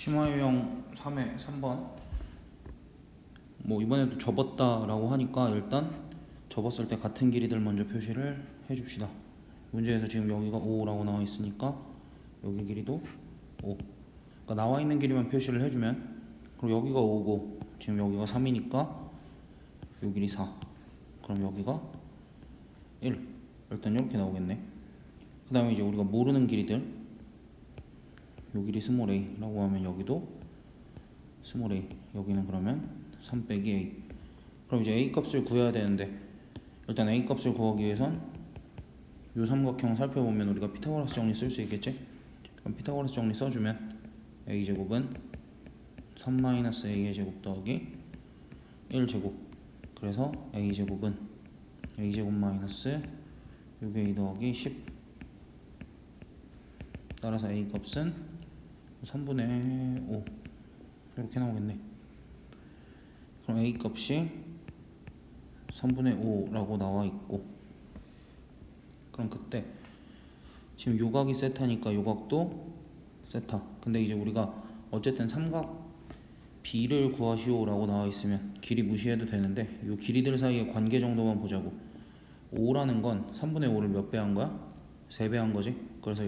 심화유형 3회 3번. 뭐 이번에도 접었다 라고 하니까 일단 접었을 때 같은 길이들 먼저 표시를 해줍시다. 문제에서 지금 여기가 5라고 나와 있으니까 여기 길이도 5. 그러니까 나와 있는 길이만 표시를 해주면, 그리고 여기가 5고 지금 여기가 3이니까 요 길이 4. 그럼 여기가 1. 일단 이렇게 나오겠네. 그 다음에 이제 우리가 모르는 길이들, 요 길이 스몰 a 라고 하면 여기도 스몰 a, 여기는 그러면 3 빼기 a. 그럼 이제 a 값을 구해야 되는데, 일단 a 값을 구하기 위해선 요 삼각형 살펴보면 우리가 피타고라스 정리 쓸 수 있겠지? 그럼 피타고라스 정리 써주면 a제곱은 3-a의 제곱 더하기 1제곱, 그래서 a제곱은 a제곱 마이너스 6a 더하기 10. 따라서 a 값은 3분의 5 이렇게 나오겠네. 그럼 a 값이 3분의 5라고 나와 있고, 그럼 그때 지금 요각이 세타니까 요각도 세타. 근데 이제 우리가 어쨌든 삼각 B를 구하시오 라고 나와 있으면 길이 무시해도 되는데, 요 길이들 사이의 관계 정도만 보자고. 5라는 건 3분의 5를 몇 배 한 거야? 3배 한 거지? 그래서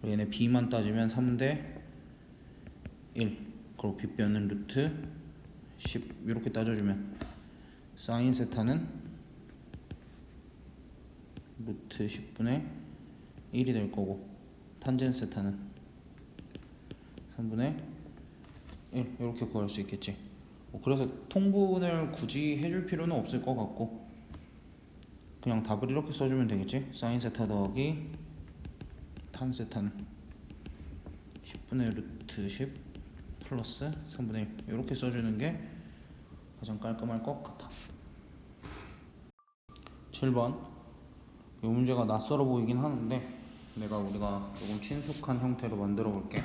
얘네 B만 따지면 3대 1, 그리고 빗변은 루트 10 이렇게 따져주면 사인 세타는 루트 10분의 1이 될 거고, 탄젠 세타는 3분의 1 이렇게 구할 수 있겠지. 그래서 통분을 굳이 해줄 필요는 없을 것 같고, 그냥 답을 이렇게 써주면 되겠지. 사인 세타 더하기 탄 세타는 10분의 루트 10 플러스 3분의 1 이렇게 써주는 게 가장 깔끔할 것 같아. 7번. 이 문제가 낯설어 보이긴 하는데 우리가 조금 친숙한 형태로 만들어 볼게.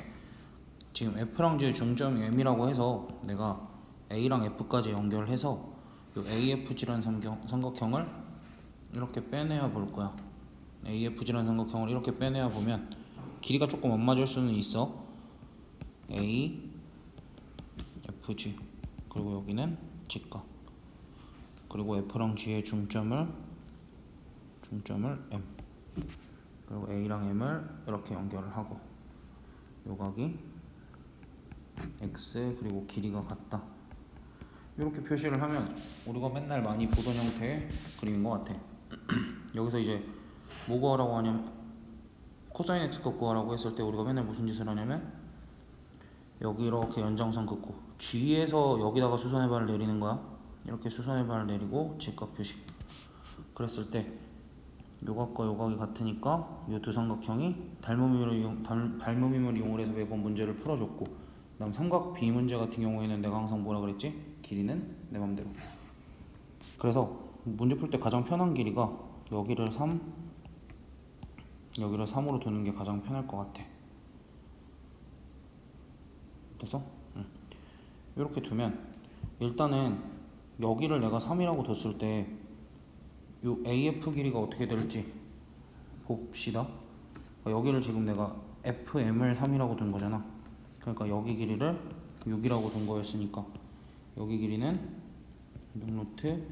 지금 F랑 G의 중점이 M이라고 해서 내가 A랑 F까지 연결해서 이 AFG라는 삼각형을 이렇게 빼내야 볼 거야. AFG라는 삼각형을 이렇게 빼내야 보면 길이가 조금 안 맞을 수는 있어. A, FG, 그리고 여기는 G각, 그리고 F랑 G의 중점을 M, 그리고 A랑 M을 이렇게 연결을 하고 요각이 X 그리고 길이가 같다, 이렇게 표시를 하면 우리가 맨날 많이 보던 형태의 그림인 것 같아. 여기서 이제 뭐 구하라고 하냐면, 코사인 X값 구하라고 했을 때 우리가 맨날 무슨 짓을 하냐면 여기 이렇게 연장선 긋고 G에서 여기다가 수선의 발을 내리는 거야. 이렇게 수선의 발을 내리고 G값 표시. 그랬을 때 요각과 요각이 같으니까 이 두 삼각형이 닮음임을 이용해서 매번 문제를 풀어줬고, 그 다음 삼각 B 문제 같은 경우에는 내가 항상 뭐라 그랬지? 길이는 내 맘대로. 그래서 문제 풀 때 가장 편한 길이가 여기를 3, 여기를 3으로 두는 게 가장 편할 것 같아. 됐어? 응. 이렇게 두면 일단은 여기를 내가 3이라고 뒀을 때 요 AF 길이가 어떻게 될지 봅시다. 여기를 지금 내가 FM을 3이라고 둔 거잖아. 그러니까 여기 길이를 6이라고 둔 거였으니까 여기 길이는 6루트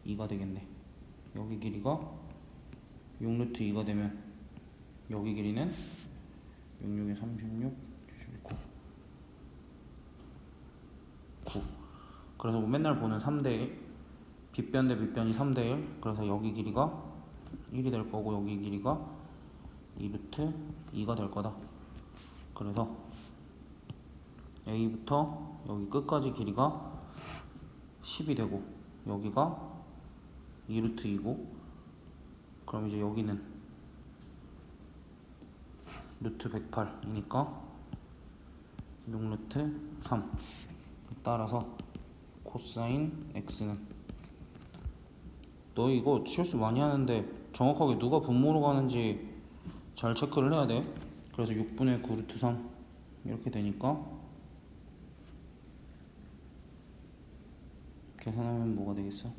2가 되겠네. 여기 길이가 6루트 2가 되면 여기 길이는 66에 36, 79, 9. 그래서 뭐 맨날 보는 3대 1, 빗변 대 빗변이 3대 1, 그래서 여기 길이가 1이 될 거고 여기 길이가 2루트 2가 될 거다. 그래서 A부터 여기 끝까지 길이가 10이 되고 여기가 2루트 2고, 그럼 이제 여기는 루트 108이니까 6루트 3. 따라서 코사인 X는, 너 이거 실수 많이 하는데 정확하게 누가 분모로 가는지 잘 체크를 해야 돼. 그래서 6분의 9 루트 3 이렇게 되니까 계산하면 뭐가 되겠어?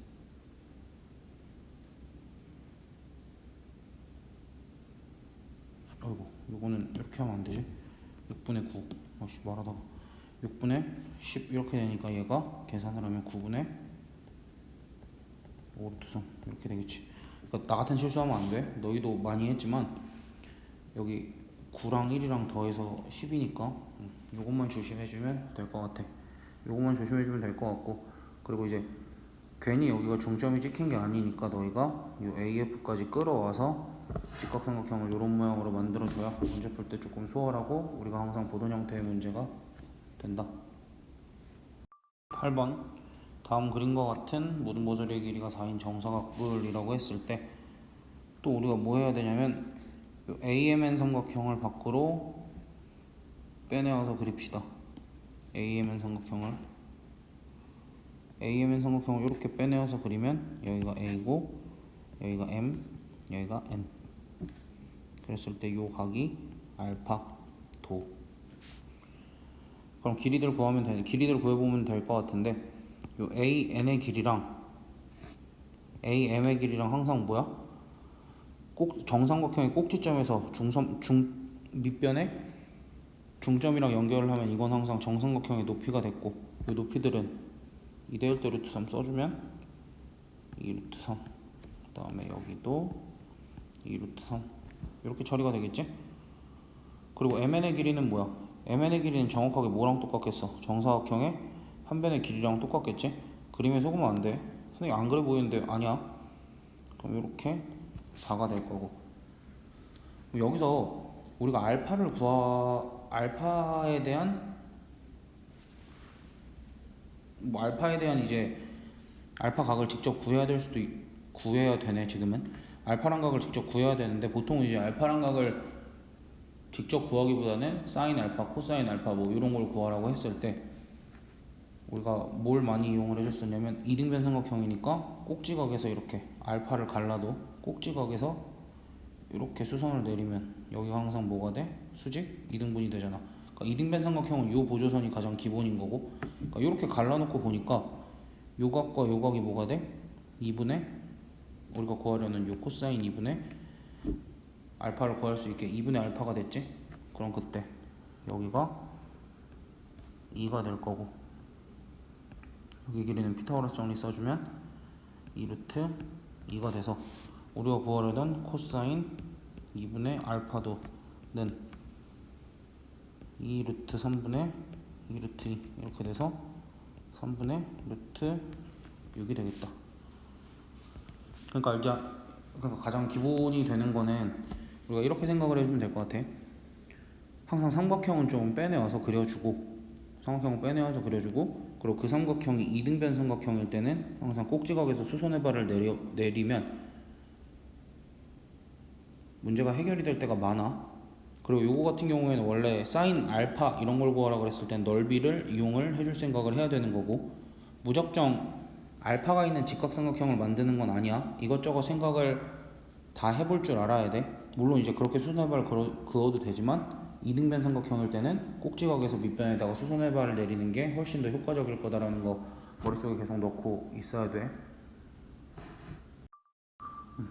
아이고, 요거는 이렇게 하면 안 되지. 6분의 9. 아씨 말하다가 6분의 10 이렇게 되니까 얘가 계산을 하면 9분의 5루트 3 이렇게 되겠지. 그러니까 나 같은 실수하면 안 돼. 너희도 많이 했지만 여기 9랑 1이랑 더해서 10이니까 요것만 조심해주면 될 것 같아. 요것만 조심해주면 될 것 같고, 그리고 이제 괜히 여기가 중점이 찍힌 게 아니니까 너희가 요 AF까지 끌어와서 직각삼각형을 이런 모양으로 만들어줘야 문제 풀 때 조금 수월하고 우리가 항상 보던 형태의 문제가 된다. 8번 다음 그림과 같은 모든 모서리의 길이가 4인 정사각뿔이라고 했을 때 또 우리가 뭐 해야 되냐면 요 AMN 삼각형을 밖으로 빼내어서 그립시다. AMN 삼각형을 이렇게 빼내어서 그리면 여기가 A고 여기가 M, 여기가 N. 그랬을 때 요 각이 알파 도. 그럼 길이들 구해보면 될 것 같은데 요 AN의 길이랑 AM의 길이랑 항상 뭐야? 꼭 정삼각형의 꼭지점에서 밑변에 중점이랑 연결을 하면 이건 항상 정삼각형의 높이가 됐고, 이 높이들은 2대1 대 루트 3 써주면 2 루트 3, 그 다음에 여기도 2 루트 3 이렇게 처리가 되겠지? 그리고 MN의 길이는 뭐야? MN의 길이는 정확하게 뭐랑 똑같겠어? 정사각형의 한 변의 길이랑 똑같겠지? 그림에 속으면 안 돼. 선생님 안 그래 보이는데 아니야. 그럼 이렇게 4가 될 거고, 여기서 우리가 알파에 대한 이제 알파 각을 직접 구해야 되네. 지금은 알파란 각을 직접 구해야 되는데 보통 이제 알파란 각을 직접 구하기보다는 사인 알파, 코사인 알파 뭐 이런 걸 구하라고 했을 때 우리가 뭘 많이 이용을 해줬었냐면 이등변 삼각형이니까 꼭지각에서 이렇게 알파를 갈라도 꼭지각에서 이렇게 수선을 내리면 여기가 항상 뭐가 돼? 수직? 2등분이 되잖아. 그러니까 이등변 삼각형은 요 보조선이 가장 기본인 거고, 그러니까 이렇게 갈라놓고 보니까 요 각과 요 각이 뭐가 돼? 2분의 우리가 구하려는 요 코사인 2분의 알파를 구할 수 있게 2분의 알파가 됐지? 그럼 그때 여기가 2가 될 거고, 여기 길이는 피타고라스 정리 써주면 2 루트 2가 돼서 우리가 구하려던 코사인 2분의 알파도는 2 루트 3분의 2 루트 2 이렇게 돼서 3분의 루트 6이 되겠다. 그러니까 가장 기본이 되는 거는 우리가 이렇게 생각을 해주면 될 것 같아. 항상 삼각형은 좀 빼내와서 그려주고, 그리고 그 삼각형이 이등변 삼각형일 때는 항상 꼭지각에서 수선의 발을 내리면 문제가 해결이 될 때가 많아. 그리고 요거 같은 경우에는 원래 사인 알파 이런 걸 구하라 그랬을 땐 넓이를 이용을 해줄 생각을 해야 되는 거고, 무작정 알파가 있는 직각삼각형을 만드는 건 아니야. 이것저것 생각을 다 해볼 줄 알아야 돼. 물론 이제 그렇게 수선의 발을 그어도 되지만 이등변 삼각형일 때는 꼭지각에서 밑변에다가 수선의 발을 내리는 게 훨씬 더 효과적일 거다라는 거 머릿속에 계속 넣고 있어야 돼.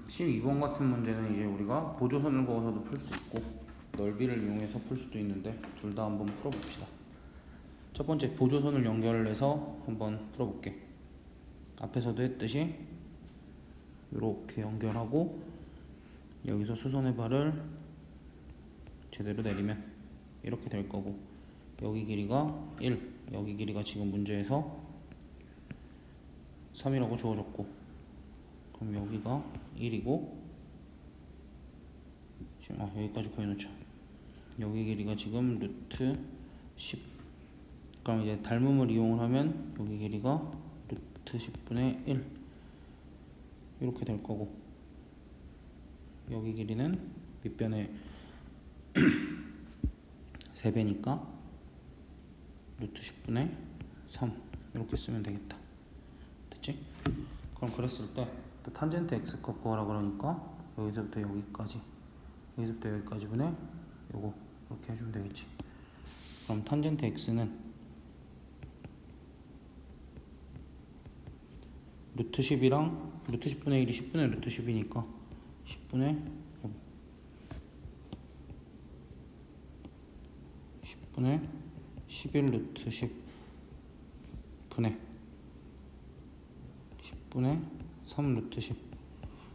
12번 같은 문제는 이제 우리가 보조선을 그어서도 풀 수 있고 넓이를 이용해서 풀 수도 있는데 둘 다 한번 풀어봅시다. 첫 번째 보조선을 연결해서 한번 풀어볼게. 앞에서도 했듯이 이렇게 연결하고 여기서 수선의 발을 제대로 내리면 이렇게 될 거고, 여기 길이가 1, 여기 길이가 지금 문제에서 3이라고 주어졌고, 그럼 여기가 1이고 지금 여기까지 구해놓자. 여기 길이가 지금 루트 10. 그럼 이제 닮음을 이용을 하면 여기 길이가 루트 10분의 1 이렇게 될 거고, 여기 길이는 밑변에 3배니까 루트 10분의 3 이렇게 쓰면 되겠다. 됐지? 그럼 그랬을 때 또 탄젠트 x값 구하라 그러니까 여기서부터 여기까지, 여기서부터 여기까지 분의 요거 이렇게 해주면 되겠지. 그럼 탄젠트 x는 루트 10이랑 루트 10분의 1이 10분의 루트 10이니까 10분의 10분의 11 루트 10 분의 10분의 3 루트 10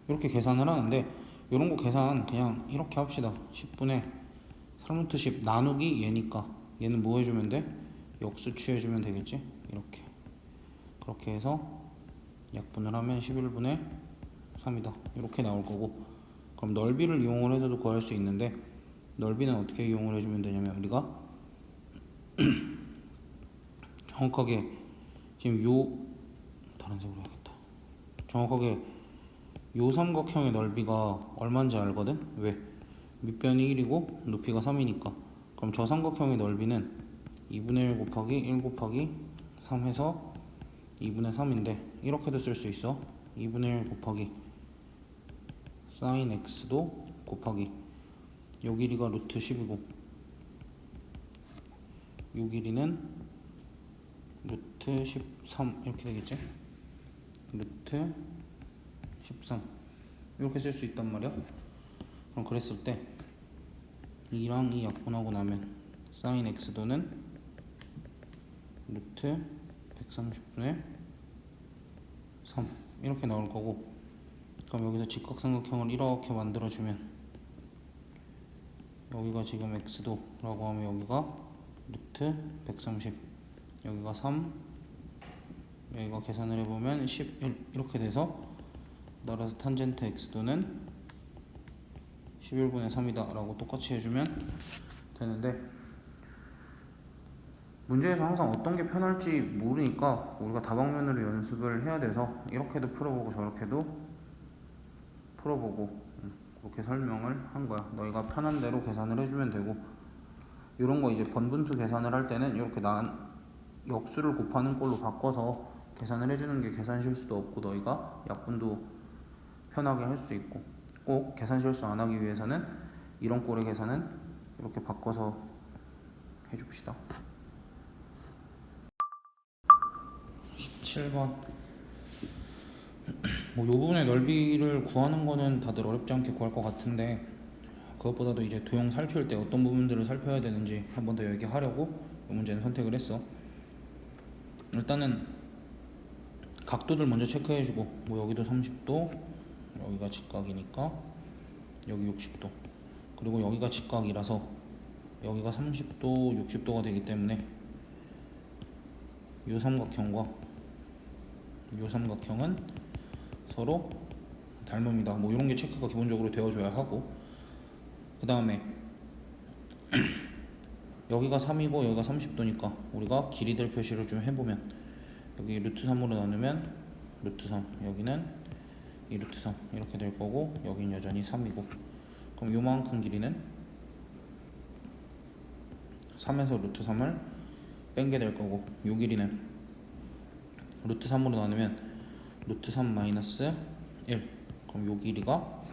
이렇게 계산을 하는데, 이런 거 계산 그냥 이렇게 합시다. 10분의 3 루트 10 나누기 얘니까 얘는 뭐 해주면 돼? 역수 취해주면 되겠지? 이렇게 그렇게 해서 약분을 하면 11분의 3이다 이렇게 나올 거고, 그럼 넓이를 이용을 해서도 구할 수 있는데, 넓이는 어떻게 이용을 해주면 되냐면, 우리가 정확하게 지금 다른 색으로 해야겠다. 정확하게 요 삼각형의 넓이가 얼마인지 알거든? 왜? 밑변이 1이고 높이가 3이니까. 그럼 저 삼각형의 넓이는 2분의 1 곱하기 1 곱하기 3 해서 2분의 3인데, 이렇게도 쓸 수 있어. 2분의 1 곱하기 sin x도 곱하기 요 길이가 루트 10이고 요 길이는 루트 13 이렇게 되겠지? 루트 13 이렇게 쓸 수 있단 말이야. 그럼 그랬을 때 2랑 2 약분하고 나면 sin x도는 루트 130분의 3 이렇게 나올 거고, 그럼 여기서 직각삼각형을 이렇게 만들어주면 여기가 지금 x도라고 하면 여기가 루트 130 여기가 3 여기가 계산을 해보면 11 이렇게 돼서, 따라서 탄젠트 x도는 11분의 3이다 라고 똑같이 해주면 되는데, 문제에서 항상 어떤 게 편할지 모르니까 우리가 다방면으로 연습을 해야 돼서 이렇게도 풀어보고 저렇게도 풀어보고 그렇게 설명을 한 거야. 너희가 편한 대로 계산을 해주면 되고, 이런 거 이제 번분수 계산을 할 때는 이렇게 역수를 곱하는 꼴로 바꿔서 계산을 해주는 게 계산 실수도 없고 너희가 약분도 편하게 할 수 있고, 꼭 계산 실수 안 하기 위해서는 이런 꼴의 계산은 이렇게 바꿔서 해줍시다. 17번 뭐 요 부분의 넓이를 구하는 거는 다들 어렵지 않게 구할 것 같은데, 그것보다도 이제 도형 살필 때 어떤 부분들을 살펴야 되는지 한 번 더 얘기하려고 이 문제는 선택을 했어. 일단은 각도들 먼저 체크해주고, 뭐 여기도 30도, 여기가 직각이니까 여기 60도, 그리고 여기가 직각이라서 여기가 30도, 60도가 되기 때문에 요 삼각형과 요 삼각형은 서로 닮음이다. 뭐 이런 게 체크가 기본적으로 되어줘야 하고, 그 다음에 여기가 3이고 여기가 30도니까 우리가 길이들 표시를 좀 해보면, 여기 루트 3으로 나누면 루트 3, 여기는 이 루트 3 이렇게 될 거고, 여기는 여전히 3이고, 그럼 요만큼 길이는 3에서 루트 3을 뺀게 될 거고, 요 길이는 루트 3으로 나누면 루트 3 마이너스 1, 그럼 요 길이가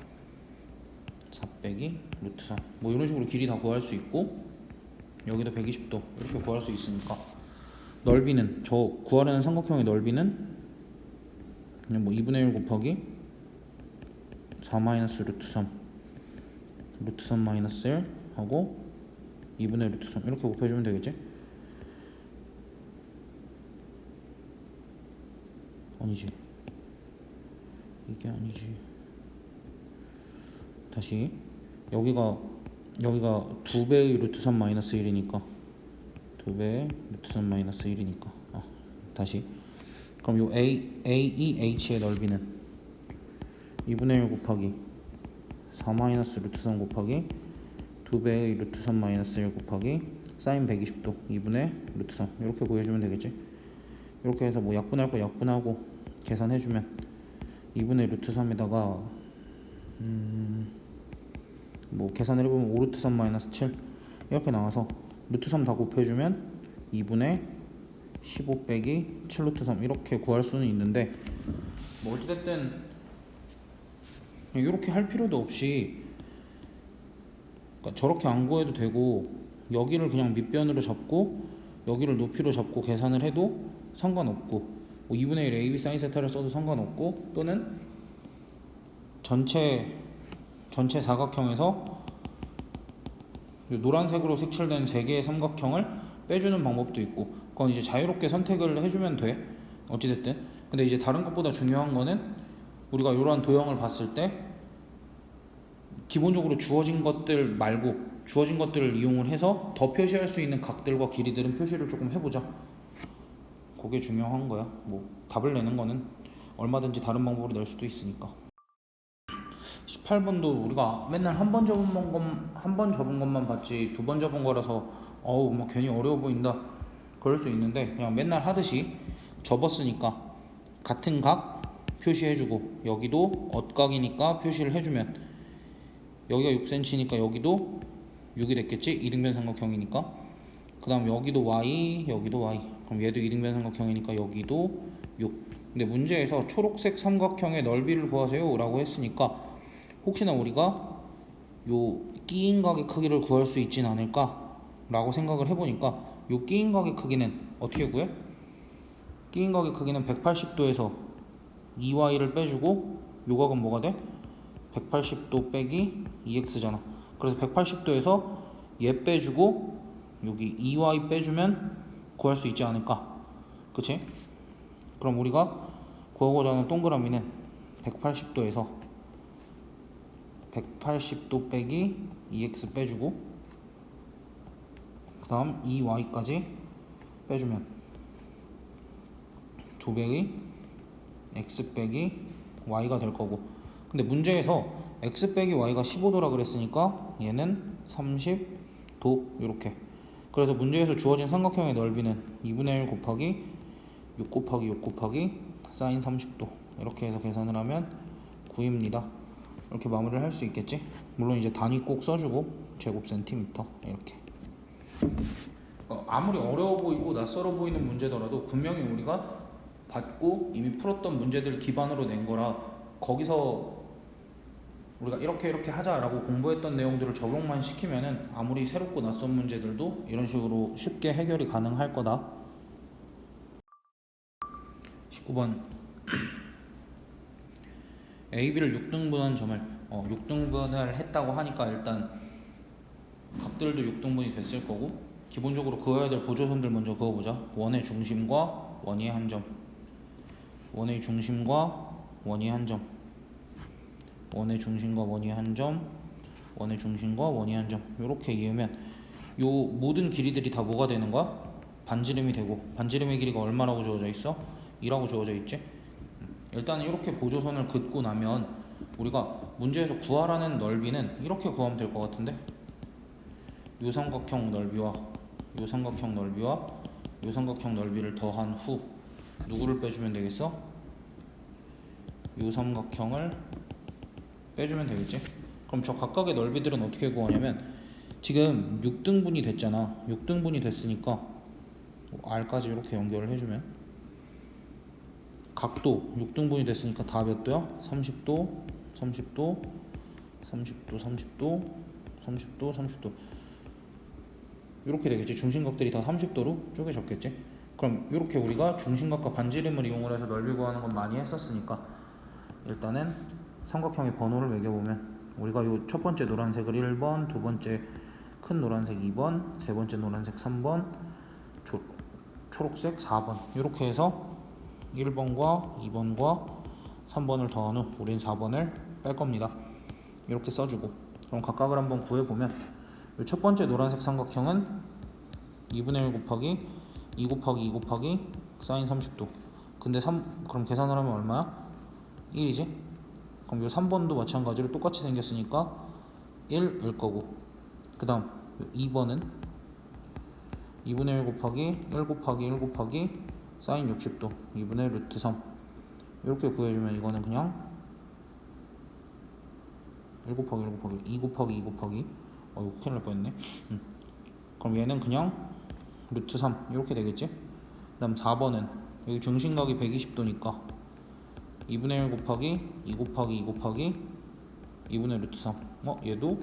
4 빼기 루트 3, 뭐 이런 식으로 길이 다 구할 수 있고, 여기도 120도 이렇게 구할 수 있으니까, 넓이는 저 구하려는 삼각형의 넓이는 그냥 뭐 2분의 1 곱하기 4 마이너스 루트 3 루트 3 마이너스 1 하고 2분의 1 루트 3 이렇게 곱해주면 되겠지? 아니지, 이게 아니지. 다시 여기가 2배의 루트 3 마이너스 1이니까 2배의 루트 3 마이너스 1이니까 다시, 그럼 요 AEH의 넓이는 2분의 1 곱하기 4 마이너스 루트 3 곱하기 2배의 루트 3 마이너스 1 곱하기 사인 120도 2분의 루트 3 이렇게 구해주면 되겠지? 이렇게 해서 뭐 약분할 거 약분하고 계산해주면 2분의 루트 3에다가 뭐 계산을 해보면 5 루트 3 마이너스 7 이렇게 나와서 루트 3 다 곱해주면 2분의 15 빼기 7 루트 3 이렇게 구할 수는 있는데, 뭐 어찌됐든 이렇게 할 필요도 없이, 그러니까 저렇게 안 구해도 되고, 여기를 그냥 밑변으로 잡고 여기를 높이로 잡고 계산을 해도 상관없고, 뭐 2분의 1 AB 사인 세타를 써도 상관없고, 또는 전체 사각형에서 노란색으로 색칠된 3개의 삼각형을 빼주는 방법도 있고, 그건 이제 자유롭게 선택을 해주면 돼. 어찌됐든. 근데 이제 다른 것보다 중요한 거는 우리가 이러한 도형을 봤을 때 기본적으로 주어진 것들 말고 주어진 것들을 이용을 해서 더 표시할 수 있는 각들과 길이들은 표시를 조금 해보자. 그게 중요한 거야. 뭐 답을 내는 거는 얼마든지 다른 방법으로 낼 수도 있으니까. 18번도 우리가 맨날 한 번 접은 것만 봤지 2번 접은 거라서 어우 막 괜히 어려워 보인다 그럴 수 있는데, 그냥 맨날 하듯이 접었으니까 같은 각 표시해주고, 여기도 엇각이니까 표시를 해주면, 여기가 6cm니까 여기도 6이 됐겠지? 이등변 삼각형이니까. 그 다음 여기도 y, 여기도 y. 그럼 얘도 이등변 삼각형이니까 여기도 6. 근데 문제에서 초록색 삼각형의 넓이를 구하세요 라고 했으니까 혹시나 우리가 요 끼인 각의 크기를 구할 수 있진 않을까 라고 생각을 해보니까, 요 끼인 각의 크기는 어떻게 구해? 끼인 각의 크기는 180도에서 2y를 빼주고, 요 각은 뭐가 돼? 180도 빼기 2x잖아. 그래서 180도에서 얘 빼주고 여기 2y 빼주면 구할 수 있지 않을까? 그치? 그럼 우리가 구하고자 하는 동그라미는 180도에서 180도 빼기 2x 빼주고, 그 다음 2y까지 빼주면 2배의 x 빼기 y가 될 거고, 근데 문제에서 x 빼기 y가 15도라 그랬으니까 얘는 30도 이렇게. 그래서 문제에서 주어진 삼각형의 넓이는 2분의 1 곱하기 6 곱하기 6 곱하기 사인 30도 이렇게 해서 계산을 하면 9입니다. 이렇게 마무리를 할 수 있겠지? 물론 이제 단위 꼭 써주고 제곱 센티미터 이렇게. 아무리 어려워 보이고 낯설어 보이는 문제더라도 분명히 우리가 받고 이미 풀었던 문제들 기반으로 낸 거라, 거기서 우리가 이렇게 하자라고 공부했던 내용들을 적용만 시키면은 아무리 새롭고 낯선 문제들도 이런 식으로 쉽게 해결이 가능할 거다. 19번 A, B를 6등분한 점을 6등분을 했다고 하니까 일단 각들도 6등분이 됐을 거고, 기본적으로 그어야 될 보조선들 먼저 그어보자. 원의 중심과 원의 한 점, 원의 중심과 원의 한 점, 원의 중심과 원의 한 점, 원의 중심과 원의 한 점. 이렇게 이으면 요 모든 길이들이 다 뭐가 되는 거야? 반지름이 되고, 반지름의 길이가 얼마라고 주어져 있어? 2라고 주어져 있지? 일단 이렇게 보조선을 긋고 나면 우리가 문제에서 구하라는 넓이는 이렇게 구하면 될 것 같은데, 요 삼각형 넓이와 요 삼각형 넓이와 요 삼각형 넓이를 더한 후 누구를 빼주면 되겠어? 요 삼각형을 빼주면 되겠지? 그럼 저 각각의 넓이들은 어떻게 구하냐면, 지금 6등분이 됐잖아. 6등분이 됐으니까 R까지 이렇게 연결을 해주면, 각도 6등분이 됐으니까 다 몇 도야? 30도, 30도, 30도, 30도, 30도, 30도 이렇게 되겠지. 중심각들이 다 30도로 쪼개졌겠지. 그럼 이렇게 우리가 중심각과 반지름을 이용을 해서 넓이 구하는 건 많이 했었으니까, 일단은 삼각형의 번호를 매겨보면 우리가 요 첫 번째 노란색을 1번, 두 번째 큰 노란색 2번, 세 번째 노란색 3번, 초록색 4번 이렇게 해서 1번과 2번과 3번을 더한 후 우린 4번을 뺄 겁니다. 이렇게 써주고, 그럼 각각을 한번 구해보면 첫 번째 노란색 삼각형은 2분의 1 곱하기 2 곱하기 2 곱하기 사인 30도. 근데 그럼 계산을 하면 얼마야? 1이지? 그럼 요 3번도 마찬가지로 똑같이 생겼으니까 1일 거고, 그 다음 2번은 2분의 1 곱하기 1 곱하기 1 곱하기 사인 60도 2분의 루트 3 이렇게 구해주면 이거는 그냥 1 곱하기 1 곱하기 2 곱하기 2 곱하기 이거 큰일 날 뻔했네. 그럼 얘는 그냥 루트 3 이렇게 되겠지? 그 다음 4번은 여기 중심각이 120도니까 2분의 1 곱하기 2 곱하기 2 곱하기 2분의 루트 3 얘도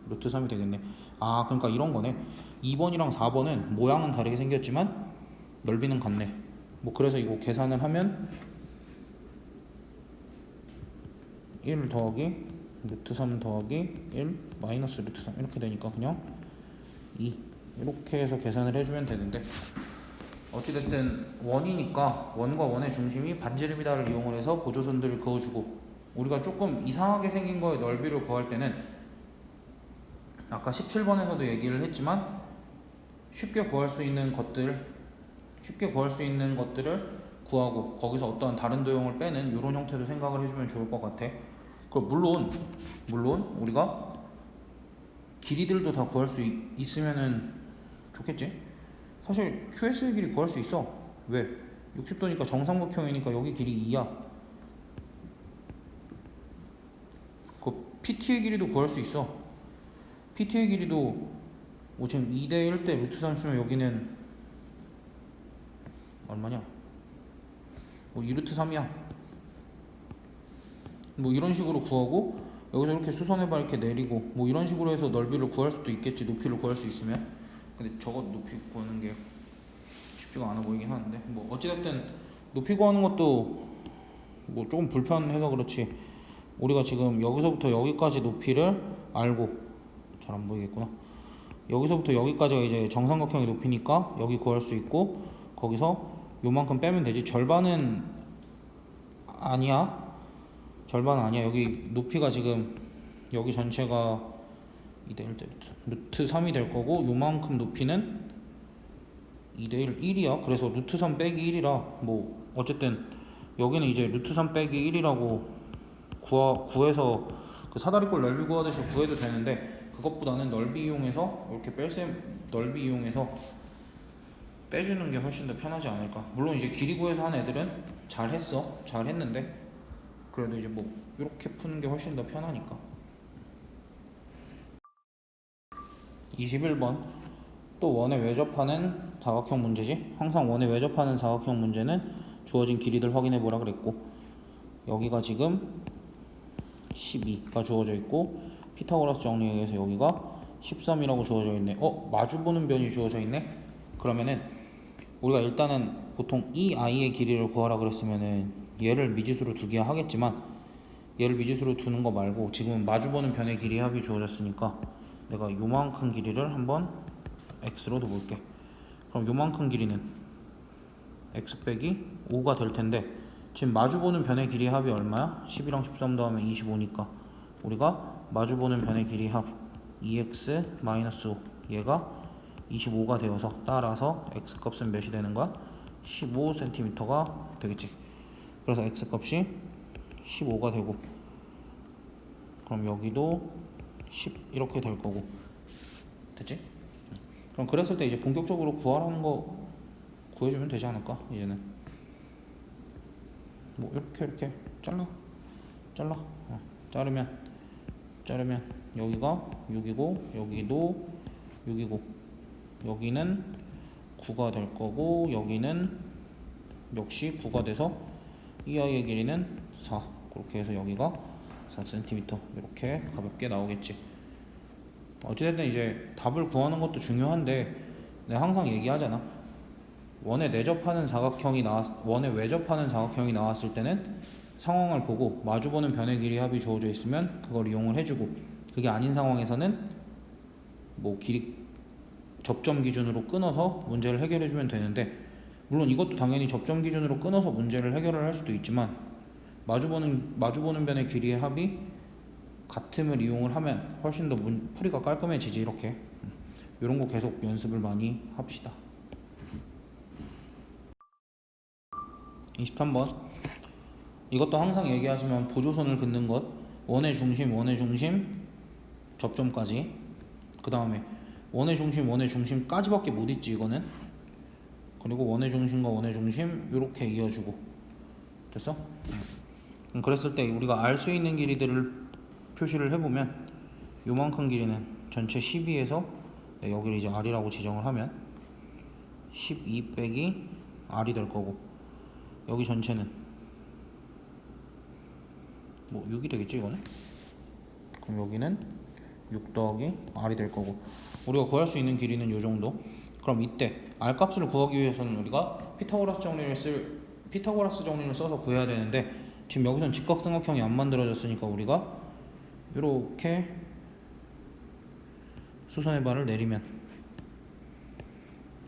루트 3이 되겠네. 그러니까 이런 거네. 2번이랑 4번은 모양은 다르게 생겼지만 넓이는 같네. 그래서 이거 계산을 하면 1 더하기 루트 3 더하기 1 마이너스 루트 3 이렇게 되니까 그냥 2 이렇게 해서 계산을 해주면 되는데, 어찌됐든 원이니까 원과 원의 중심이 반지름이다를 이용을 해서 보조선들을 그어주고, 우리가 조금 이상하게 생긴 거의 넓이를 구할 때는 아까 17번에서도 얘기를 했지만 쉽게 구할 수 있는 것들을 구하고 거기서 어떠한 다른 도형을 빼는 이런 형태도 생각을 해주면 좋을 것 같아. 그럼 물론 우리가 길이들도 다 구할 수 있으면은 좋겠지. 사실 QS의 길이 구할 수 있어. 왜? 60도니까 정삼각형이니까 여기 길이 2야. 그 PT의 길이도 구할 수 있어. PT의 길이도 뭐 지금 2대 1 때 루트 3 쓰면 여기는 얼마냐? 뭐 2루트 3이야. 뭐 이런 식으로 구하고, 여기서 이렇게 수선해봐 이렇게 내리고, 뭐 이런 식으로 해서 넓이를 구할 수도 있겠지, 높이를 구할 수 있으면. 근데 저거 높이 구하는 게 쉽지가 않아 보이긴 하는데, 뭐 어찌됐든 높이 구하는 것도 뭐 조금 불편해서 그렇지, 우리가 지금 여기서부터 여기까지 높이를 알고, 잘 안 보이겠구나. 여기서부터 여기까지가 이제 정삼각형의 높이니까 여기 구할 수 있고, 거기서 요만큼 빼면 되지. 절반은 아니야. 여기 높이가 지금 여기 전체가 2대 1 대 루트 3이 될 거고, 요만큼 높이는 2대 1, 1이야. 그래서 루트 3 빼기 1이라, 뭐 어쨌든 여기는 이제 루트 3 빼기 1이라고 구해서 그 사다리꼴 넓이 구하듯이 구해도 되는데, 그것보다는 넓이 이용해서 빼주는 게 훨씬 더 편하지 않을까. 물론 이제 길이 구해서 한 애들은 잘했는데 그래도 이제 뭐 이렇게 푸는 게 훨씬 더 편하니까. 21번 또 원에 외접하는 사각형 문제지. 항상 원에 외접하는 사각형 문제는 주어진 길이들 확인해 보라 그랬고, 여기가 지금 12가 주어져 있고, 피타고라스 정리에 의해서 여기가 13이라고 주어져 있네. 마주보는 변이 주어져 있네. 그러면은 우리가 일단은 보통 이 아이의 길이를 구하라 그랬으면은 얘를 미지수로 두기야 하겠지만, 얘를 미지수로 두는 거 말고 지금은 마주보는 변의 길이 합이 주어졌으니까 내가 요만큼 길이를 한번 x로 둬볼게. 그럼 요만큼 길이는 x 빼기 5가 될 텐데, 지금 마주보는 변의 길이 합이 얼마야? 10이랑 13 더하면 25니까 우리가 마주보는 변의 길이 합 2x-5 얘가 25가 되어서, 따라서 x 값은 몇이 되는 거야? 15cm가 되겠지. 그래서 x 값이 15가 되고, 그럼 여기도 10 이렇게 될 거고, 됐지? 그럼 그랬을 때 이제 본격적으로 구하라는 거 구해주면 되지 않을까? 이제는 뭐 이렇게 자르면 여기가 6이고 여기도 6이고 여기는 9가 될 거고, 여기는 역시 9가 돼서 이 아이의 길이는 4, 그렇게 해서 여기가 4cm 이렇게 가볍게 나오겠지. 어찌됐든 이제 답을 구하는 것도 중요한데, 내가 항상 얘기하잖아. 원에 외접하는 사각형이 나왔을 때는 상황을 보고 마주보는 변의 길이 합이 주어져 있으면 그걸 이용을 해주고, 그게 아닌 상황에서는 뭐 길이 접점 기준으로 끊어서 문제를 해결해주면 되는데, 물론 이것도 당연히 접점 기준으로 끊어서 문제를 해결을 할 수도 있지만, 마주보는 변의 길이의 합이 같음을 이용을 하면 훨씬 더 풀이가 깔끔해지지. 이렇게 이런 거 계속 연습을 많이 합시다. 23번 이것도 항상 얘기하지만 보조선을 긋는 것, 원의 중심 접점까지, 그 다음에 원의 중심까지밖에 못 있지 이거는. 그리고 원의 중심과 원의 중심 이렇게 이어주고, 됐어? 그랬을 때 우리가 알 수 있는 길이들을 표시를 해보면, 요만큼 길이는 전체 12에서 여기를 이제 r이라고 지정을 하면 12 빼기 r이 될 거고, 여기 전체는 뭐 6이 되겠지 이거는. 그럼 여기는 6 더하기 r이 될 거고, 우리가 구할 수 있는 길이는 요 정도. 그럼 이때 r 값을 구하기 위해서는 우리가 피타고라스 정리를 써서 구해야 되는데, 지금 여기선 직각삼각형이 안 만들어졌으니까 우리가 이렇게 수선의 발을 내리면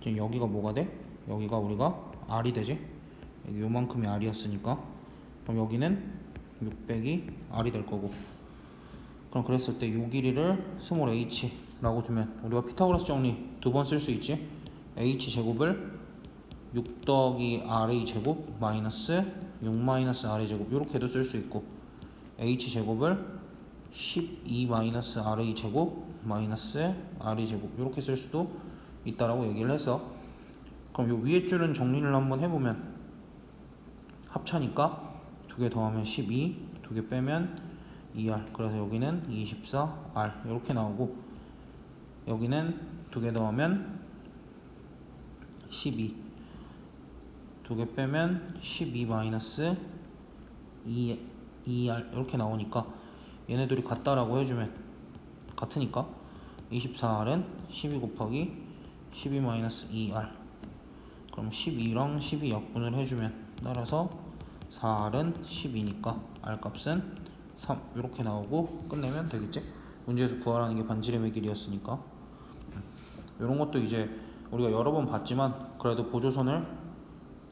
지금 여기가 뭐가 돼? 여기가 우리가 R이 되지? 여기 요만큼이 R이었으니까 그럼 여기는 600이 R이 될 거고 그럼 그랬을 때 요 길이를 스몰 h라고 두면 우리가 피타고라스 정리 두 번 쓸 수 있지? h 제곱을 6 더하기 ra 제곱 마이너스 6 마이너스 ra 제곱 이렇게도 쓸 수 있고 h 제곱을 12 마이너스 ra 제곱 마이너스 ra 제곱 이렇게 쓸 수도 있다라고 얘기를 해서 그럼 요 위에 줄은 정리를 한번 해보면 합차니까 두 개 더하면 12, 두 개 빼면 2r 그래서 여기는 24r 이렇게 나오고 여기는 두 개 더하면 12 두 개 빼면 12 마이너스 2r 이렇게 나오니까 얘네들이 같다라고 해주면 같으니까 24r은 12 곱하기 12 마이너스 2r 그럼 12랑 12 약분을 해주면 따라서 4r은 12니까 r 값은 3 이렇게 나오고 끝내면 되겠지? 문제에서 구하라는 게 반지름의 길이었으니까 이런 것도 이제 우리가 여러 번 봤지만 그래도 보조선을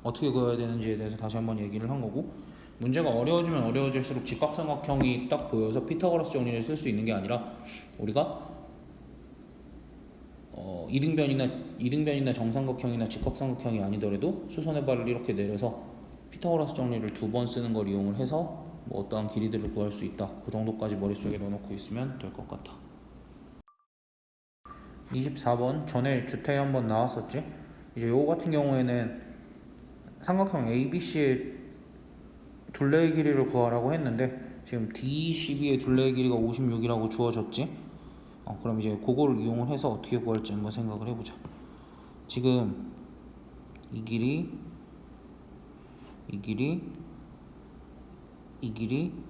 어떻게 그어야 되는지에 대해서 다시 한번 얘기를 한 거고 문제가 어려워지면 어려워질수록 직각삼각형이 딱 보여서 피타고라스 정리를 쓸 수 있는 게 아니라 우리가 이등변이나 정삼각형이나 직각삼각형이 아니더라도 수선의 발을 이렇게 내려서 피타고라스 정리를 두 번 쓰는 걸 이용을 해서 뭐 어떠한 길이들을 구할 수 있다. 그 정도까지 머릿속에 넣어놓고 있으면 될 것 같아. 24번 전에 주택에 한번 나왔었지? 이제 요거 같은 경우에는 삼각형 ABC의 둘레의 길이를 구하라고 했는데 지금 D12의 둘레의 길이가 56이라고 주어졌지? 그럼 이제 그걸 이용을 해서 어떻게 구할지 한번 생각을 해보자. 지금 이 길이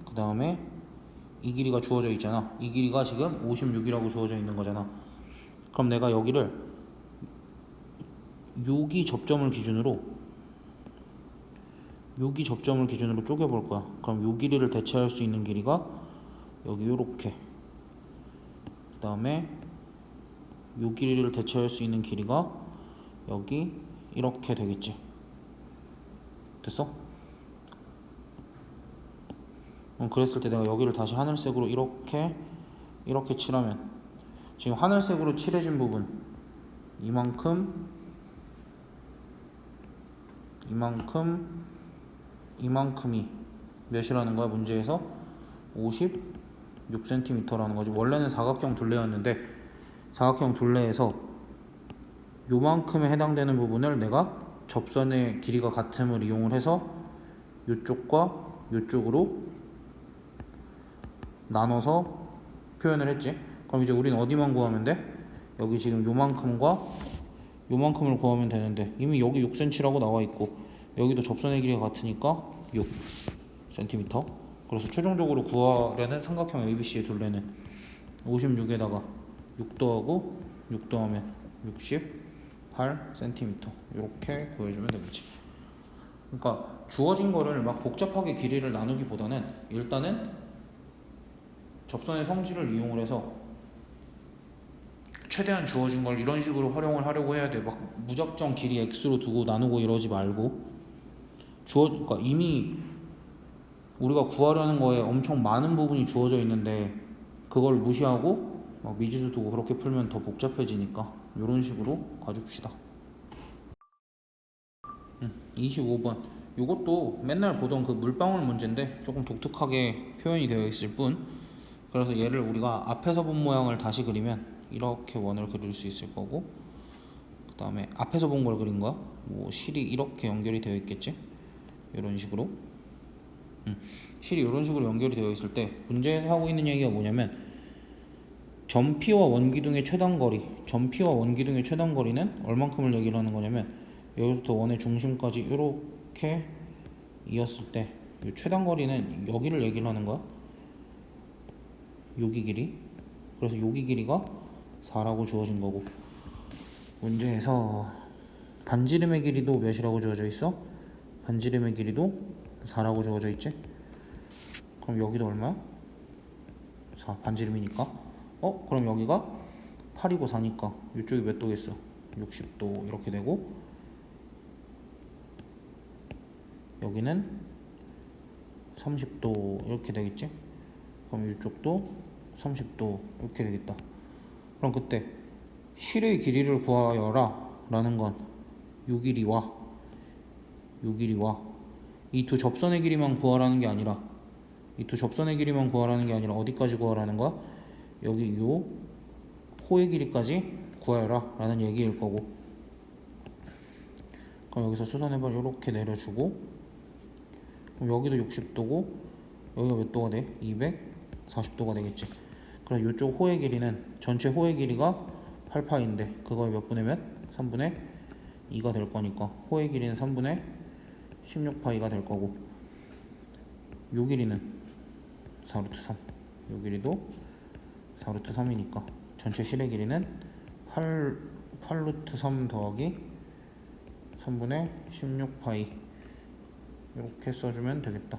그 다음에 이 길이가 주어져 있잖아. 이 길이가 지금 56이라고 주어져 있는 거잖아. 그럼 내가 여기를 여기 접점을 기준으로 쪼개볼 거야. 그럼 요 길이를 대체할 수 있는 길이가 여기 요렇게 그 다음에 요 길이를 대체할 수 있는 길이가 여기 이렇게 되겠지. 됐어? 그랬을 때 내가 여기를 다시 하늘색으로 이렇게 칠하면 지금 하늘색으로 칠해진 부분 이만큼이 몇이라는 거야 문제에서 56cm라는 거지. 원래는 사각형 둘레였는데 사각형 둘레에서 요만큼에 해당되는 부분을 내가 접선의 길이가 같음을 이용을 해서 요쪽과 요쪽으로 나눠서 표현을 했지. 그럼 이제 우리는 어디만 구하면 돼? 여기 지금 요만큼과 요만큼을 구하면 되는데 이미 여기 6cm라고 나와 있고 여기도 접선의 길이가 같으니까 6cm. 그래서 최종적으로 구하려는 삼각형 ABC의 둘레는 56에다가 6 더하고 6 더하면 68cm 이렇게 구해주면 되겠지. 그러니까 주어진 거를 막 복잡하게 길이를 나누기보다는 일단은 접선의 성질을 이용을 해서 최대한 주어진 걸 이런 식으로 활용을 하려고 해야 돼. 막 무작정 길이 x로 두고 나누고 이러지 말고 그러니까 이미 우리가 구하려는 거에 엄청 많은 부분이 주어져 있는데 그걸 무시하고 막 미지수 두고 그렇게 풀면 더 복잡해지니까 이런 식으로 가줍시다. 25번 이것도 맨날 보던 그 물방울 문제인데 조금 독특하게 표현이 되어 있을 뿐. 그래서 얘를 우리가 앞에서 본 모양을 다시 그리면 이렇게 원을 그릴 수 있을 거고 그 다음에 앞에서 본 걸 그린 거야. 뭐 실이 이렇게 연결이 되어 있겠지. 이런 식으로 실이 이런 식으로 연결이 되어 있을 때 문제에서 하고 있는 얘기가 뭐냐면 점P와 원기둥의 최단거리 는 얼만큼을 얘기를 하는 거냐면 여기부터 원의 중심까지 이렇게 이었을 때 이 최단거리는 여기를 얘기를 하는 거야. 여기 길이. 그래서 여기 길이가 4라고 주어진 거고 문제에서 반지름의 길이도 몇이라고 주어져 있어? 반지름의 길이도 4라고 주어져 있지? 그럼 여기도 얼마야? 4 반지름이니까 그럼 여기가 8이고 4니까 이쪽이 몇 도겠어? 60도 이렇게 되고, 여기는 30도 이렇게 되겠지? 그럼 이쪽도 30도 이렇게 되겠다. 그럼 그때 실의 길이를 구하여라 라는 건 요 길이와 요 길이와 이 두 접선의 길이만 구하라는 게 아니라, 이 두 접선의 길이만 구하라는 게 아니라 어디까지 구하라는 거야? 여기 요 호의 길이까지 구하여라 라는 얘기일 거고. 그럼 여기서 수선해봐. 이렇게 내려주고, 그럼 여기도 60도고 여기가 몇 도가 돼? 240도가 되겠지. 그럼 이쪽 호의 길이는, 전체 호의 길이가 8파인데 그거의 몇 분의 몇? 3분의 2가 될 거니까 호의 길이는 3분의 16파이가 될 거고, 요 길이는 4루트 3, 요 길이도 4루트 3이니까 전체 실의 길이는 8루트 3 더하기 3분의 16파이 이렇게 써주면 되겠다.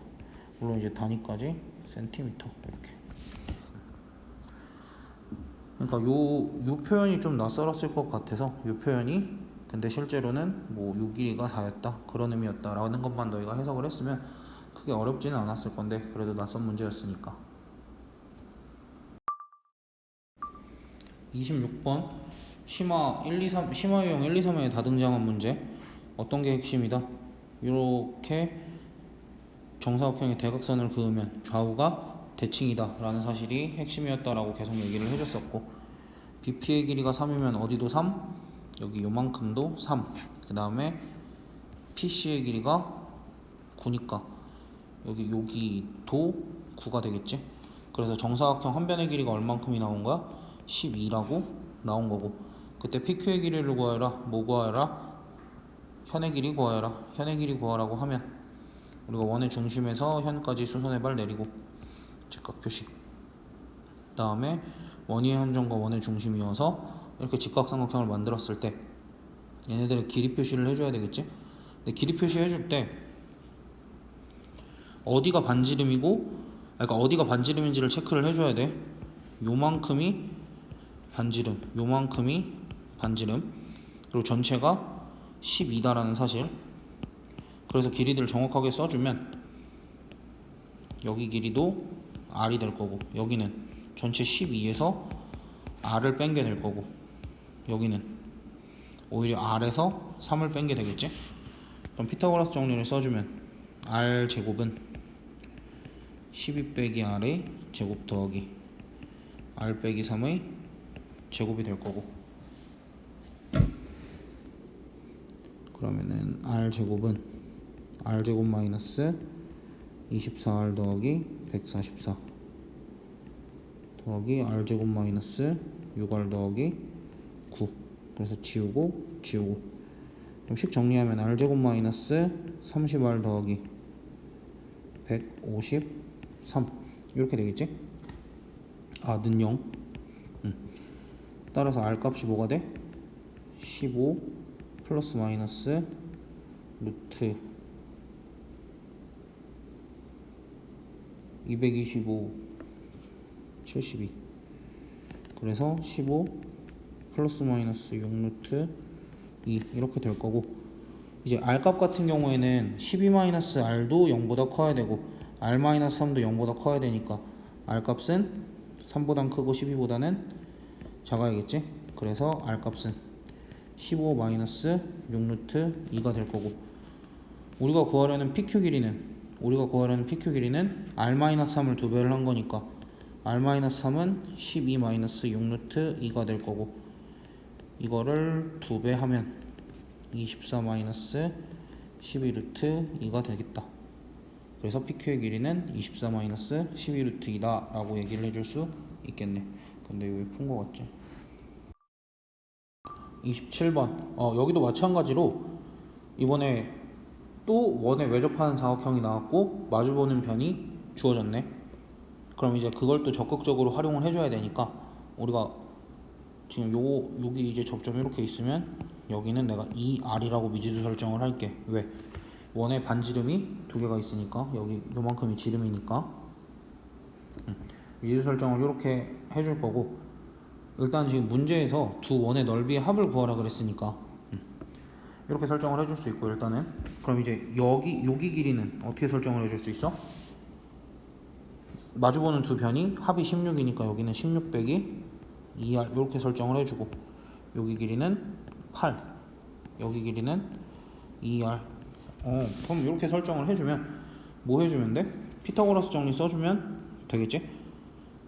물론 이제 단위까지 센티미터 이렇게. 그러니까 요 표현이 좀 낯설었을 것 같아서 요 표현이, 근데 실제로는 뭐 요 길이가 4였다 그런 의미였다 라는 것만 너희가 해석을 했으면 크게 어렵지는 않았을 건데, 그래도 낯선 문제였으니까. 26번 심화 1, 2, 3, 심화 유형 1, 2, 3에 다등장한 문제. 어떤 게 핵심이다? 이렇게 정사각형의 대각선을 그으면 좌우가 대칭이다 라는 사실이 핵심이었다라고 계속 얘기를 해줬었고, BP의 길이가 3이면 어디도 3, 여기 요만큼도 3, 그 다음에 PC의 길이가 9니까 여기도 9가 되겠지. 그래서 정사각형 한 변의 길이가 얼만큼이 나온 거야? 12라고 나온 거고, 그때 PQ의 길이를 구하여라. 뭐 구하여라? 현의 길이 구하여라. 현의 길이 구하라고 하면 우리가 원의 중심에서 현까지 수선의 발 내리고 직각 표시, 그 다음에 원위의 한정과 원의 중심이어서 이렇게 직각삼각형을 만들었을 때 얘네들의 길이 표시를 해줘야 되겠지. 근데 길이 표시 해줄 때 어디가 반지름이고, 그러니까 어디가 반지름인지를 체크를 해줘야 돼. 요만큼이 반지름, 요만큼이 반지름, 그리고 전체가 12다라는 사실. 그래서 길이들 정확하게 써주면 여기 길이도 R이 될 거고, 여기는 전체 12에서 R을 뺀 게 될 거고, 여기는 오히려 R에서 3을 뺀 게 되겠지. 그럼 피타고라스 정리를 써주면 R 제곱은 12 빼기 R의 제곱 더하기 R 빼기 3의 제곱이 될 거고, 그러면은 R 제곱은 R 제곱 마이너스 24R 더하기 144 더하기 R 제곱 마이너스 6R 더하기 9. 그래서 지우고 그럼 식 정리하면 R 제곱 마이너스 30R 더하기 153 이렇게 되겠지? 는 0. 따라서 R 값이 뭐가 돼? 15 플러스 마이너스 루트 225 72. 그래서 15 플러스 마이너스 6루트 2 이렇게 될 거고, 이제 R 값 같은 경우에는 12 마이너스 R도 0보다 커야 되고 R 마이너스 3도 0보다 커야 되니까 R 값은 3보단 크고 12보다는 작아야겠지. 그래서 R 값은 15 마이너스 6루트 2가 될 거고, 우리가 구하려는 PQ 길이는 R 마이너스 3을 2배를 한 거니까 R 마이너스 3은 12 마이너스 6루트 2가 될 거고, 이거를 2배 하면 24 마이너스 12루트 2가 되겠다. 그래서 PQ의 길이는 24 마이너스 12루트 2다 라고 얘기를 해줄 수 있겠네. 근데 왜 푼 거 같지? 27번 여기도 마찬가지로 이번에 또 원에 외접하는 사각형이 나왔고 마주보는 변이 주어졌네. 그럼 이제 그걸 또 적극적으로 활용을 해줘야 되니까, 우리가 지금 여기 이제 접점이 이렇게 있으면 여기는 내가 2R이라고 미지수 설정을 할게. 왜? 원의 반지름이 두 개가 있으니까, 여기 요만큼이 지름이니까 미지수 설정을 이렇게 해줄 거고, 일단 지금 문제에서 두 원의 넓이의 합을 구하라 그랬으니까 이렇게 설정을 해줄 수 있고, 일단은 그럼 이제 여기 길이는 어떻게 설정을 해줄 수 있어? 마주보는 두 변이 합이 16이니까 여기는 16 빼기 2r 이렇게 설정을 해주고, 여기 길이는 8, 여기 길이는 2r. 그럼 이렇게 설정을 해주면 뭐 해주면 돼? 피타고라스 정리 써주면 되겠지?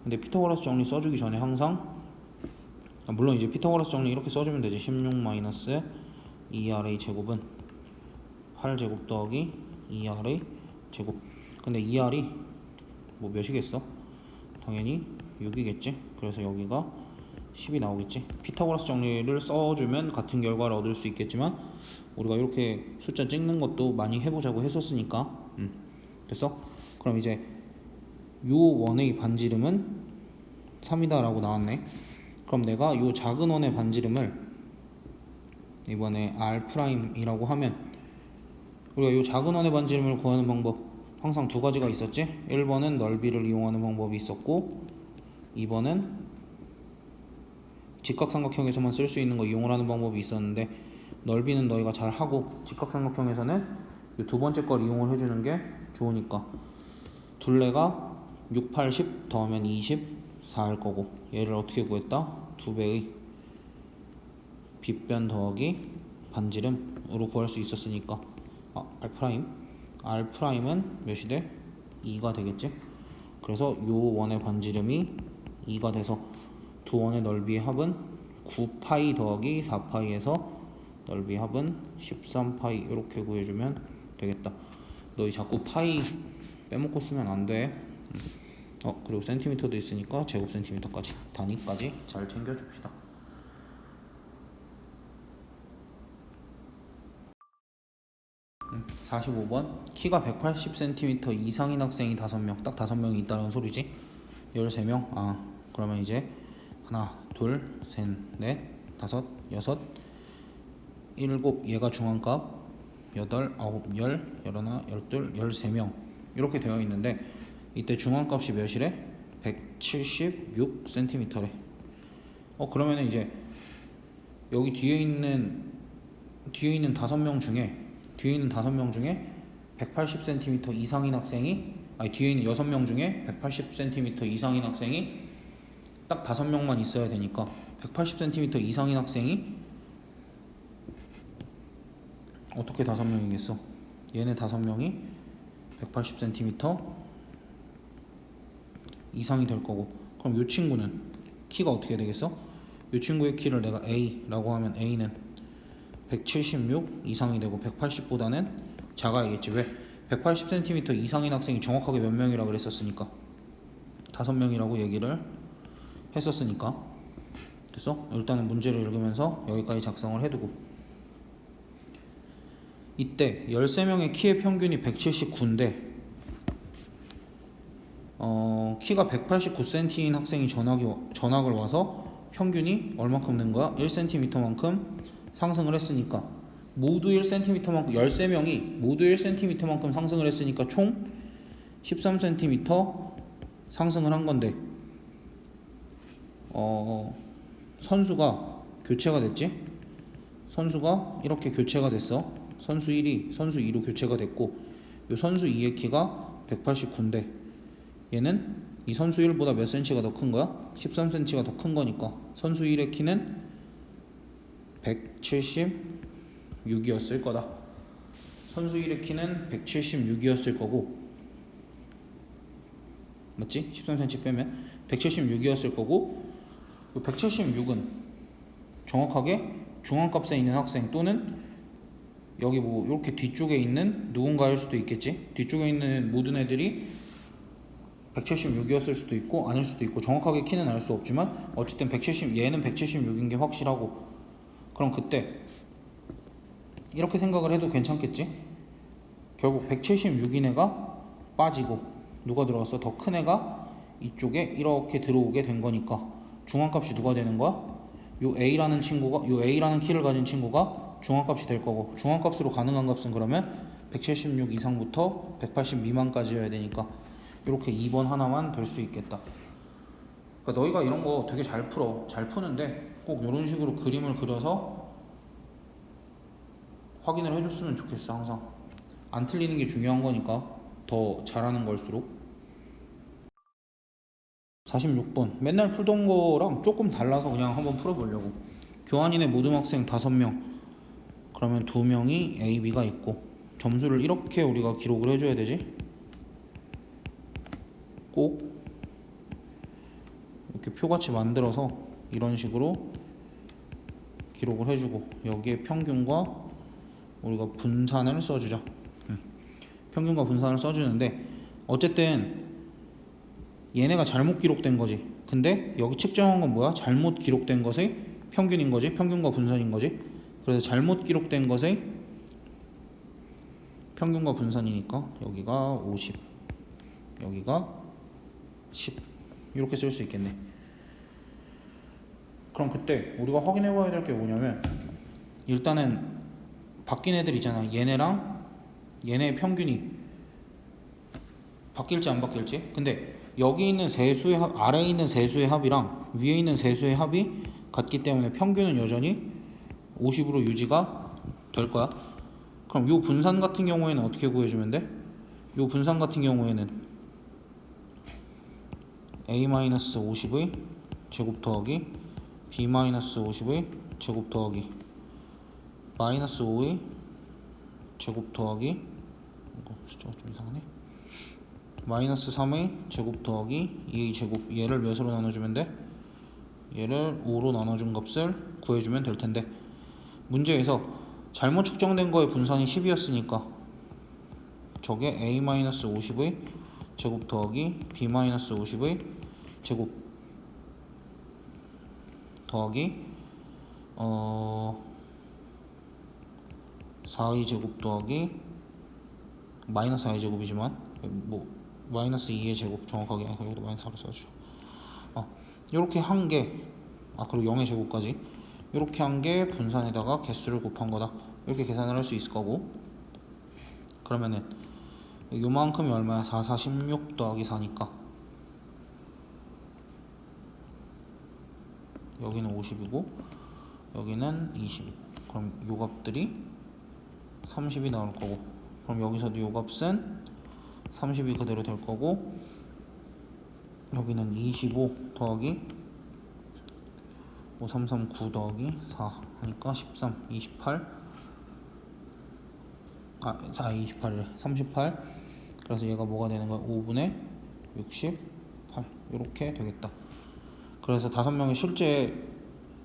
근데 피타고라스 정리 써주기 전에 항상 물론 이제 피타고라스 정리 이렇게 써주면 되지. 16 마이너스 2r의 제곱은 8제곱 더하기 2r의 제곱. 근데 2r이 뭐 몇이겠어? 당연히 6이겠지. 그래서 여기가 10이 나오겠지. 피타고라스 정리를 써주면 같은 결과를 얻을 수 있겠지만 우리가 이렇게 숫자 찍는 것도 많이 해보자고 했었으니까 됐어? 그럼 이제 요 원의 반지름은 3이다 라고 나왔네. 그럼 내가 요 작은 원의 반지름을 이번에 R'이라고 하면, 우리가 요 작은 원의 반지름을 구하는 방법 항상 두 가지가 있었지. 1번은 넓이를 이용하는 방법이 있었고, 2번은 직각삼각형에서만 쓸 수 있는 거 이용을 하는 방법이 있었는데, 넓이는 너희가 잘 하고 직각삼각형에서는 요 두 번째 걸 이용을 해주는 게 좋으니까, 둘레가 6, 8, 10 더하면 24일 거고, 얘를 어떻게 구했다? 2배의 빗변 더하기 반지름으로 구할 수 있었으니까 R'은 몇이 돼? 2가 되겠지? 그래서 요 원의 반지름이 2가 돼서 두 원의 넓이의 합은 9파이 더하기 4파이에서 넓이의 합은 13파이 이렇게 구해주면 되겠다. 너희 자꾸 파이 빼먹고 쓰면 안 돼. 그리고 센티미터도 있으니까 제곱 센티미터까지, 단위까지 잘 챙겨줍시다. 45번 키가 180cm 이상인 학생이 5명, 딱 5명이 있다는 소리지. 13명. 그러면 이제 하나, 둘, 셋, 넷, 다섯, 여섯, 일곱, 얘가 중앙값, 여덟, 아홉, 열, 열하나, 열둘, 13명 이렇게 되어 있는데, 이때 중앙값이 몇이래? 176cm래. 그러면 이제 여기 뒤에 있는 5명 중에 180cm 이상인 학생이, 뒤에 있는 6명 중에 180cm 이상인 학생이 딱 5명만 있어야 되니까, 180cm 이상인 학생이 어떻게 5명이겠어? 얘네 5명이 180cm 이상이 될 거고, 그럼 이 친구는 키가 어떻게 되겠어? 이 친구의 키를 내가 A라고 하면 A는 176 이상이 되고 180보다는 작아야겠지. 왜? 180cm 이상인 학생이 정확하게 몇 명이라고 그랬었으니까 5명이라고 얘기를 했었으니까. 됐어? 일단은 문제를 읽으면서 여기까지 작성을 해두고, 이때 13명의 키의 평균이 179인데 키가 189cm인 학생이 전학을 와서 평균이 얼마큼 는 거야? 1cm만큼 상승을 했으니까, 모두 1cm만큼 13명이 모두 1cm만큼 상승을 했으니까 총 13cm 상승을 한 건데, 선수가 교체가 됐지? 선수가 이렇게 교체가 됐어. 선수 1이 선수 2로 교체가 됐고, 이 선수 2의 키가 189인데 얘는 이 선수 1보다 몇 cm가 더 큰 거야? 13cm가 더 큰 거니까 선수 1의 키는 176이었을 거다. 선수 1의 키는 176이었을 거고, 맞지? 13cm 빼면 176이었을 거고, 176은 정확하게 중앙값에 있는 학생 또는 여기 뭐 이렇게 뒤쪽에 있는 누군가일 수도 있겠지. 뒤쪽에 있는 모든 애들이 176이었을 수도 있고 아닐 수도 있고, 정확하게 키는 알 수 없지만 어쨌든 얘는 176인 게 확실하고, 그럼 그때 이렇게 생각을 해도 괜찮겠지. 결국 176인 애가 빠지고 누가 들어왔어? 더 큰 애가 이쪽에 이렇게 들어오게 된 거니까 중앙값이 누가 되는 거야? 요 A라는 키를 가진 친구가 중앙값이 될 거고, 중앙값으로 가능한 값은 그러면 176 이상부터 180 미만까지여야 되니까 이렇게 2번 하나만 될 수 있겠다. 그러니까 너희가 이런 거 되게 잘 풀어. 잘 푸는데 꼭 이런 식으로 그림을 그려서 확인을 해줬으면 좋겠어. 항상 안 틀리는 게 중요한 거니까 더 잘하는 걸수록. 46번 맨날 풀던 거랑 조금 달라서 그냥 한번 풀어보려고. 교환인의 모든 학생 5명, 그러면 2명이 A, B가 있고 점수를 이렇게 우리가 기록을 해줘야 되지. 꼭 이렇게 표같이 만들어서 이런 식으로 기록을 해주고 여기에 평균과 우리가 분산을 써주자. 평균과 분산을 써주는데 어쨌든 얘네가 잘못 기록된 거지. 근데 여기 측정한 건 뭐야? 잘못 기록된 것의 평균인 거지. 평균과 분산인 거지. 그래서 잘못 기록된 것의 평균과 분산이니까 여기가 50, 여기가 10 이렇게 쓸 수 있겠네. 그럼 그때 우리가 확인해 봐야 될 게 뭐냐면 일단은 바뀐 애들 있잖아. 얘네랑 얘네의 평균이 바뀔지 안 바뀔지. 근데 여기 있는 세수의 합, 아래에 있는 세수의 합이랑 위에 있는 세수의 합이 같기 때문에 평균은 여전히 50으로 유지가 될 거야. 그럼 요 분산 같은 경우에는 어떻게 구해주면 돼? 요 분산 같은 경우에는 A-50의 제곱 더하기 B-50의 제곱 더하기 마이너스 5의 제곱 더하기 이거 숫자가 좀 이상하네. 마이너스 3의 제곱 더하기 2의 제곱, 얘를 몇으로 나눠주면 돼? 얘를 5로 나눠준 값을 구해주면 될 텐데 문제에서 잘못 측정된 거의 분산이 10이었으니까 저게 A-50의 제곱 더하기 B-50의 제곱 더하기 4의 제곱 더하기 마이너스 4의 제곱이지만 뭐 마이너스 2의 제곱 정확하게 여기도 마이너스 4로 써줘. 이렇게 한 게 그리고 0의 제곱까지 이렇게 한 게 분산에다가 개수를 곱한 거다. 이렇게 계산을 할 수 있을 거고. 그러면은 요만큼이 얼마야? 4, 4, 16 더하기 4니까 여기는 50이고 여기는 20이고 그럼 요 값들이 30이 나올 거고 그럼 여기서도 요 값은 30이 그대로 될 거고 여기는 25 더하기 5, 3, 3, 9 더하기 4 하니까 13, 28 28이래 38 그래서 얘가 뭐가 되는 거야? 5분의 68 이렇게 되겠다. 그래서 5명의 실제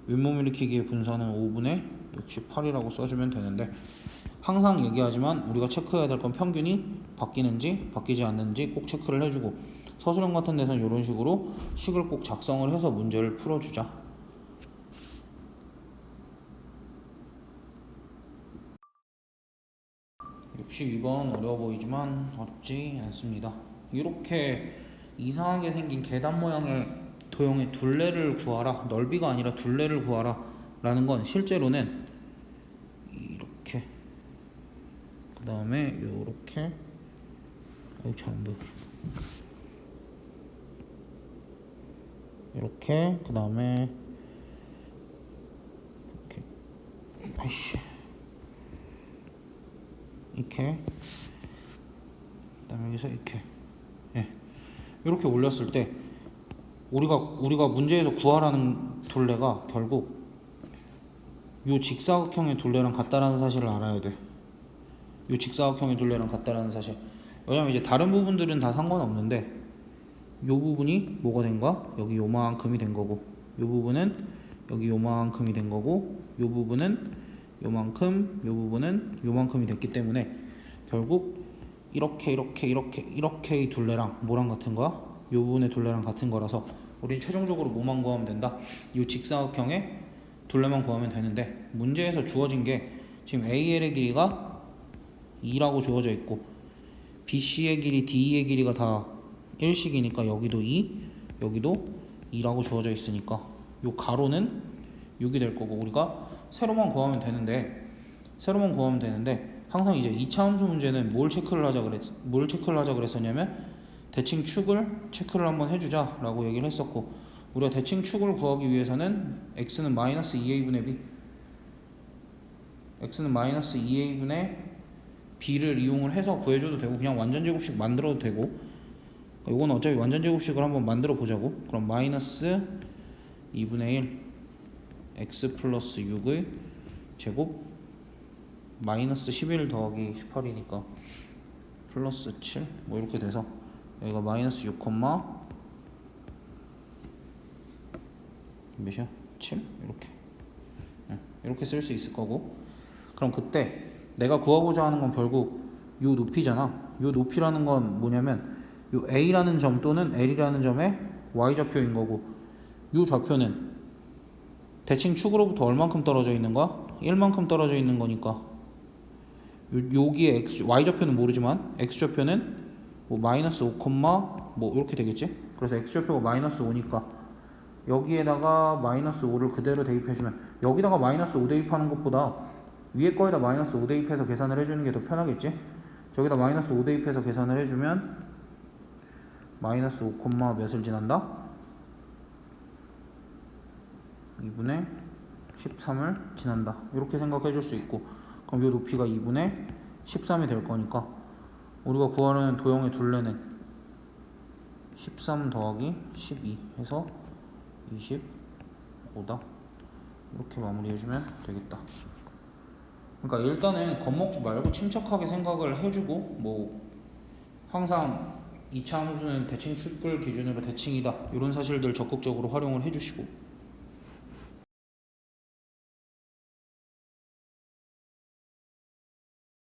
윗몸 일으키기의 분산은 5분의 68이라고 써주면 되는데 항상 얘기하지만 우리가 체크해야 될 건 평균이 바뀌는지 바뀌지 않는지 꼭 체크를 해주고 서술형 같은 데서는 이런 식으로 식을 꼭 작성을 해서 문제를 풀어주자. 62번 어려워 보이지만 어렵지 않습니다. 이렇게 이상하게 생긴 계단 모양의 도형의 둘레를 구하라, 넓이가 아니라 둘레를 구하라 라는 건 실제로는 이렇게 그 다음에 요렇게 잘 안 보여. 이렇게 그 다음에 이렇게 이렇게 그 다음에 여기서 이렇게 이렇게 올렸을 때 우리가 문제에서 구하라는 둘레가 결국 요 직사각형의 둘레랑 같다라는 사실을 알아야 돼. 요 직사각형의 둘레랑 같다라는 사실. 왜냐면 이제 다른 부분들은 다 상관없는데 요 부분이 뭐가 된 거야? 여기 요만큼이 된 거고 요 부분은 여기 요만큼이 된 거고 요 부분은 요만큼, 요 부분은 요만큼이 됐기 때문에 결국 이렇게의 둘레랑 뭐랑 같은 거야? 요 부분의 둘레랑 같은 거라서 우리 최종적으로 뭐만 구하면 된다? 요 직사각형의 둘레만 구하면 되는데 문제에서 주어진 게 지금 AL의 길이가 2라고 주어져 있고 BC의 길이, DE의 길이가 다 1식이니까 여기도 2, 여기도 2라고 주어져 있으니까 요 가로는 6이 될 거고 우리가 세로만 구하면 되는데 항상 이제 2차 함수 문제는 뭘 체크를 하자 그랬었냐면 대칭 축을 체크를 한번 해주자 라고 얘기를 했었고 우리가 대칭 축을 구하기 위해서는 x는 마이너스 2a분의 b, x는 마이너스 2a분의 b를 이용을 해서 구해줘도 되고 그냥 완전제곱식 만들어도 되고, 이건 어차피 완전제곱식을 한번 만들어 보자고. 그럼 마이너스 2분의 1 x 플러스 6의 제곱 마이너스 11 더하기 18이니까 플러스 7 뭐 이렇게 돼서 여기가 마이너스 6, 몇이야? 7? 이렇게 이렇게 쓸 수 있을 거고. 그럼 그때 내가 구하고자 하는 건 결국 요 높이잖아. 요 높이라는 건 뭐냐면 요 a라는 점 또는 l이라는 점의 y좌표인 거고, 요 좌표는 대칭 축으로부터 얼만큼 떨어져 있는 거야? 1만큼 떨어져 있는 거니까 여기에 y좌표는 모르지만 x좌표는 뭐 마이너스 5, 뭐 이렇게 되겠지? 그래서 x좌표가 마이너스 5니까 여기에다가 마이너스 5를 그대로 대입해주면, 여기다가 마이너스 5 대입하는 것보다 위에 거에다 마이너스 5 대입해서 계산을 해주는 게 더 편하겠지? 저기다 마이너스 5 대입해서 계산을 해주면 마이너스 5, 몇을 지난다? 2분의 13을 지난다. 이렇게 생각해 줄 수 있고, 그럼 이 높이가 2분의 13이 될 거니까 우리가 구하려는 도형의 둘레는 13 더하기 12 해서 25다. 이렇게 마무리해주면 되겠다. 그러니까 일단은 겁먹지 말고 침착하게 생각을 해주고, 뭐 항상 2차 함수는 대칭 축을 기준으로 대칭이다 이런 사실들 적극적으로 활용을 해주시고,